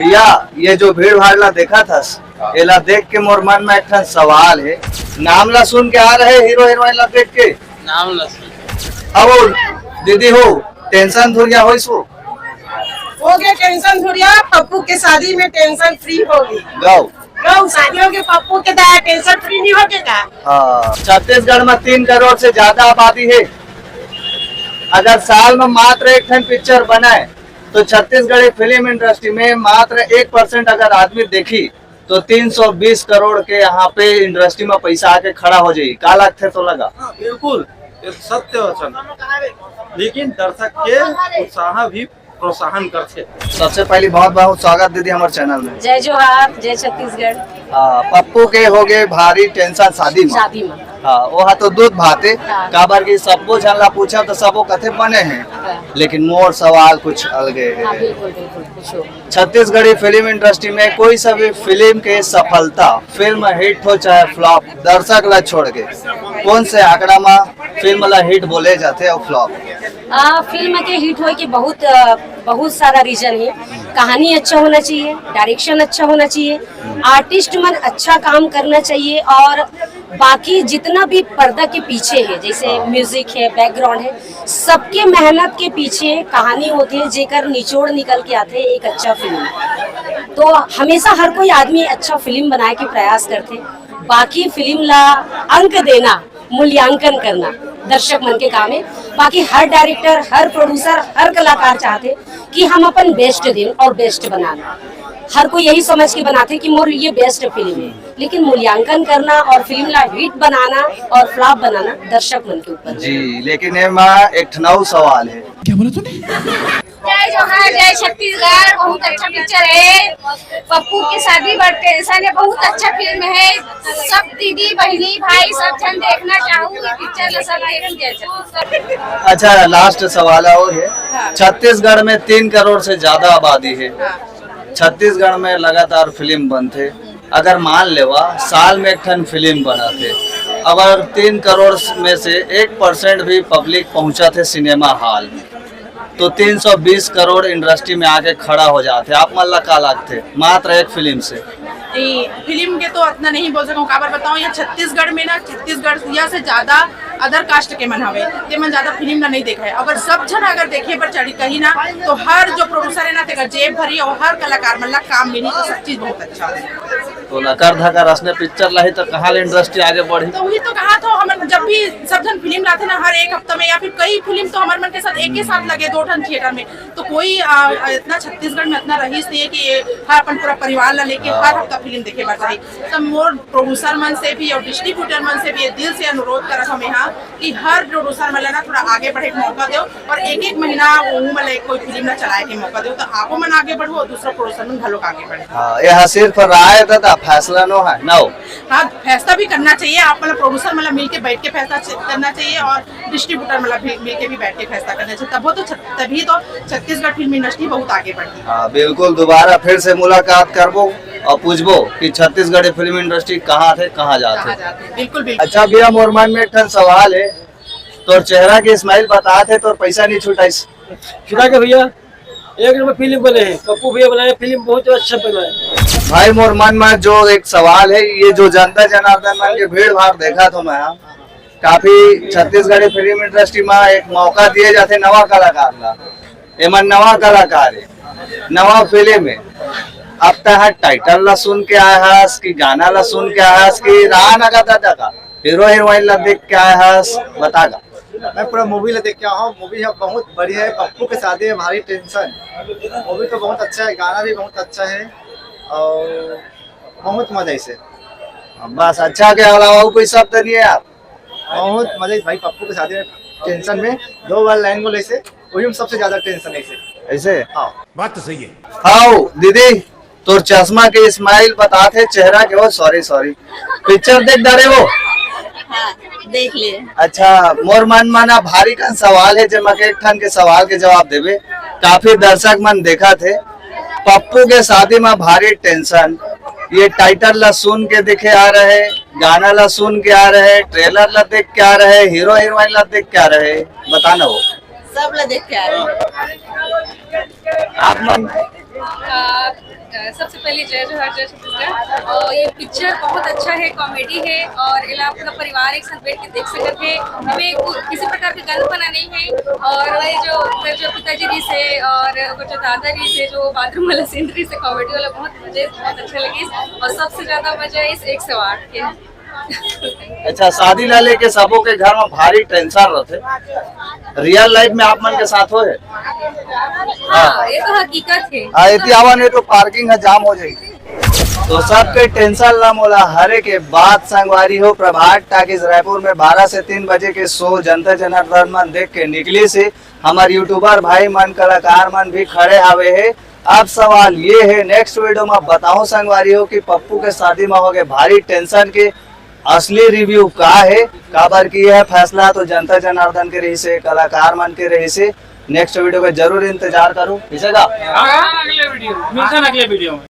भैया ये जो भीड़ भाड़ ला देखा था, एला देख के मोर मन में एक ठन सवाल है। नाम ला सुन के आ रहे हीरो हीरोइन ला देख के नाम ला सुन। अब दीदी हो टेंशन थोड़िया हो इसको हो गया टेंशन थोड़िया। पप्पू के शादी में टेंशन फ्री होगी। गाओ गाँव शादियों के पप्पू के दाया टेंशन फ्री नहीं होगे का। हाँ, छत्तीसगढ़ में 3 करोड़ से ज्यादा आबादी है। अगर साल में मात्र एक ठन पिक्चर बनाए तो छत्तीसगढ़ी फिल्म इंडस्ट्री में मात्र 1% अगर आदमी देखी तो 320 करोड़ के यहाँ पे इंडस्ट्री में पैसा आके खड़ा हो जाये। का लगते तो लगा? बिल्कुल ये सत्य वचन, लेकिन दर्शक के उत्साह भी प्रोत्साहन करते। सबसे पहले बहुत बहुत स्वागत दीदी हमारे चैनल में। जय जोहार, जय छत्तीसगढ़। पप्पू के हो गए भारी टेंशन शादी में। हाँ वो तो दूध भाते काबर की सबको झनला पूछा तो सबो कथे बने हैं, लेकिन मोर सवाल कुछ अलगे है। छत्तीसगढ़ी फिल्म इंडस्ट्री में कोई सा भी फिल्म के सफलता, फिल्म हिट हो चाहे फ्लॉप, दर्शक ला छोड़ के कौन से आंकड़ा में फिल्म ला हिट बोले जाते और फ्लॉप? फिल्म के हिट होए के बहुत सारा रीजन है। कहानी अच्छा होना चाहिए, डायरेक्शन अच्छा होना चाहिए, आर्टिस्ट मन अच्छा काम करना चाहिए, और बाकी जितना भी पर्दा के पीछे है, जैसे म्यूजिक है, बैकग्राउंड है, सबके मेहनत के पीछे कहानी होती है जेकर निचोड़ निकल के आते हैं एक अच्छा फिल्म। तो हमेशा हर कोई आदमी अच्छा फिल्म बनाए के प्रयास करते। बाकी फिल्म ला अंक देना, मूल्यांकन करना दर्शक मन के काम है। बाकी हर डायरेक्टर, हर प्रोड्यूसर, हर कलाकार चाहते कि हम अपन बेस्ट दें और बेस्ट बनाना। हर कोई यही समझ के बनाते कि मोर ये बेस्ट फिल्म है, लेकिन मूल्यांकन करना और फिल्म ला हिट बनाना और फ्लॉप बनाना दर्शक मन के ऊपर जी। लेकिन एक नौ सवाल है। क्या बोला तूने? जय जोहार, जय छत्तीसगढ़। बहुत अच्छा पिक्चर है। पप्पू की शादी बड़ टेंशन है। बहुत अच्छा फिल्म है। सब दीदी बहनी भाई सब जन देखना चाहूँ पिक्चर, सब देखिए। अच्छा लास्ट सवाल है, छत्तीसगढ़ में 3 करोड़ से ज्यादा आबादी है। छत्तीसगढ़ में लगातार फिल्म बनते। अगर मान लेवा साल में एक ठन फिल्म बनाते, अगर 3 करोड़ में से 1% भी पब्लिक पहुंचा थे सिनेमा हॉल में, तो 320 करोड़ इंडस्ट्री में आके खड़ा हो जाते। आप मल्ला का लगते मात्र एक फिल्म से? फिल्म के तो इतना नहीं बोल सकूं। काबर बताऊं, ये छत्तीसगढ़ में ना, छत्तीसगढ़ से ज्यादा अदर कास्ट के मन हवे, ते मन ज्यादा फिल्म ना नहीं देखा है। अगर सब जन अगर देखे पर चढ़ी कही ना, तो हर जो प्रोड्यूसर है ना तेकर जेब भरी और हर कलाकार मन ला काम मिली, तो सब चीज बहुत अच्छा है। तो लकर धकर असने पिक्चर लाई तो कहाँ इंडस्ट्री आगे बढ़ी? तो वही तो कहा तो हम जब भी सब जन फिल्म लाते ना हर एक हफ्ते में या फिर कई फिल्म तो हमारे मन के साथ एक ही साथ लगे 2 ठन थिएटर में, तो कोई इतना छत्तीसगढ़ में इतना रहीस नहीं है कि हर अपन पूरा परिवार ला लेके हर हफ्ता फिल्म देखे बार चाहिए। तो मोर प्रोड्यूसर मन से भी और डिस्ट्रीब्यूटर मन से भी दिल से अनुरोध करत हम यहाँ कि हर प्रोड्यूसर मन ना थोड़ा आगे बढ़े के मौका दो, और एक महीना मतलब कोई फिल्म ना चलाए के मौका दो, तो आपको मन आगे बढ़ो और दूसरा प्रोड्यूसर मन भलो आगे बढ़े। यहाँ सिर्फ राय था, फैसला नो है ना? हाँ, फैसला भी करना चाहिए। आप मतलब प्रोड्यूसर मतलब मिल के बैठ के फैसला करना चाहिए, और डिस्ट्रीब्यूटर मतलब मिल के भी बैठ के फैसला करना चाहिए। तभी तो छत्तीसगढ़ फिल्म इंडस्ट्री बहुत आगे बढ़ी। हाँ बिल्कुल, दोबारा फिर से मुलाकात करबो और पूछबो कि छत्तीसगढ़ी फिल्म इंडस्ट्री कहाँ थे, कहाँ जाते। बिल्कुल बिल्कुल। अच्छा भैया, मोर मन में एक ठन सवाल है, तो चेहरा के स्माइल बता थे तो पैसा नहीं छुटाइस? छुटा के भैया एक नंबर फिल्म बने हैं। पप्पू भैया बनाए फिल्म, बहुत अच्छा बनाए। भाई मोर मन में जो एक सवाल है, ये जो जनता जनार्दन मन के भीड़ भाड़ देखा तो मैं काफी छत्तीसगढ़ी फिल्म इंडस्ट्री में एक मौका दिए जाते नवा कलाकार ला। एमन नवा कलाकार है, नवा फिल्म है। अब तक टाइटल ला सुन के आया हस कि गाना ला सुन के आया हस कि राह नगा दादा का हीरो हीरोइन ला देख के आया हस? बतागा। मैं पूरा मूवी ला देख के आया हूँ। मूवी बहुत बढ़िया है। पप्पू के शादी में भारी टेंशन। मूवी तो बहुत अच्छा है, गाना भी बहुत अच्छा है और बहुत मजा इसे। बस अच्छा के अलावा कोई शब्द नहीं है? आप बहुत मजा भाई। पप्पू के शादी में टेंशन में 2 बार लाइन बोले से, वही में सबसे ज्यादा टेंशन है ऐसे। हाँ बात तो सही है। हाँ दीदी, तो चश्मा के स्माइल बताते चेहरा के वो सॉरी पिक्चर देख डाले वो? हाँ, देख लिए। अच्छा, मोर मन माना भारी का सवाल है, जब एक ठन के सवाल के जवाब देवे। काफी दर्शक मन देखा थे पप्पू के शादी में भारी टेंशन। ये टाइटल ला सुन के देखे आ रहे, गाना ला सुन के आ रहे, ट्रेलर ला देख के आ रहे, हीरो हीरोइन ला देख के आ रहे, बताना हो सब ला देख के आ रहे। आप मन सबसे पहले जय जोहार जय छत्तीसगढ़। और ये पिक्चर बहुत अच्छा है, कॉमेडी है और इला पूरा परिवार एक साथ बैठ के देख सकते हैं। हमें किसी प्रकार की गंदपना नहीं है। और वही जो पिताजी जी से और वो जो दादाजी से जो बाथरूम वाला सीन से कॉमेडी वाला मुझे बहुत अच्छा लगी। और सबसे ज्यादा मजा इस 108 के। अच्छा, शादी ला लेके सबों के घर में भारी टेंशन रहते, रियल लाइफ में आप मन के साथ हो है? हाँ, ये तो हकीकत है। आवा नहीं तो पार्किंग जाम हो जाएगी। तो सबके टेंशन ला मोला हरे के बात संगवारी हो। प्रभात टाकीज रायपुर में 12 से 3 बजे के शो जनता जनार्दन मन देख के निकली से हमारे यूट्यूबर भाई मन कलाकार मन भी खड़े आवे है। अब सवाल ये है, नेक्स्ट वीडियो में बताऊं संगवारी हो कि पप्पू के शादी में हो गए भारी टेंशन के असली रिव्यू का है, काबर की है फैसला तो जनता जनार्दन के रही से, कलाकार मन के रही से। नेक्स्ट वीडियो का जरूर इंतजार करो। अगले वीडियो मिलते हैं अगले वीडियो में।